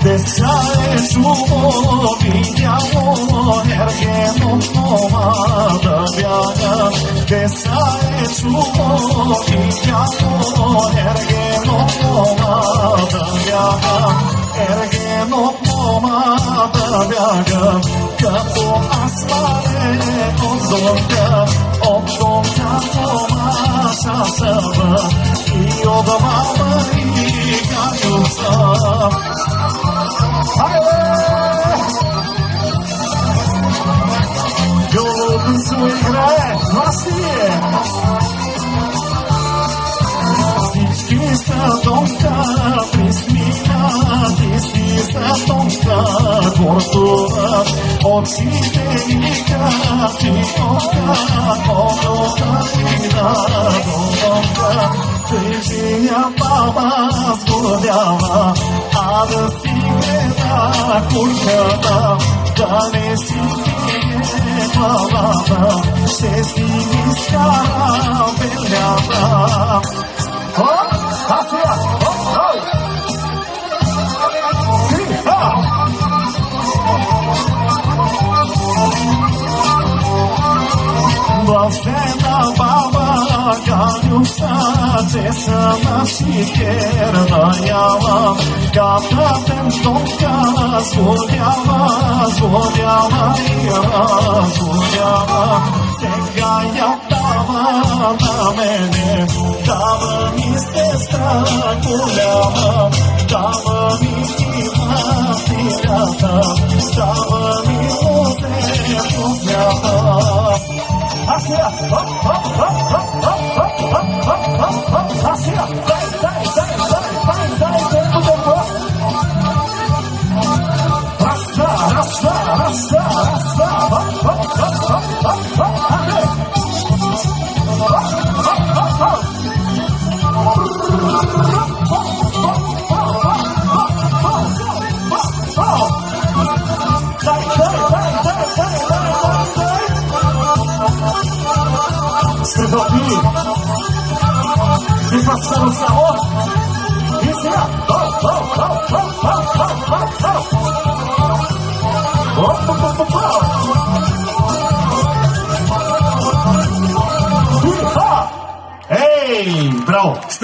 Desaje čuo, vidjamo, ergeno pomada bjaga. Desaje čuo, vidjamo, ergeno pomada bjaga. Ergeno pomada bjaga, като asfale od domka pomaša saba i od mama i kajuca. Голубицу играет Россия. Всички са тонка, присмихнати си са тонка култура. Очите ни кати тонка и на тонка. Тъжия баба сгодява, а да стигне на курката, да не си стигне главата, ще си изкара белята. Блажена баба Ганюса, че са наши керна яла, капатен тонка сгодява и разгодява. Сега я дава на мене, дава ми сестра голяма, дава ми и матерята, дава ми озе познята. Асия, Асия, дай, темпо. Раз, Степани, ти пасвано само, и сега, Ей, браво!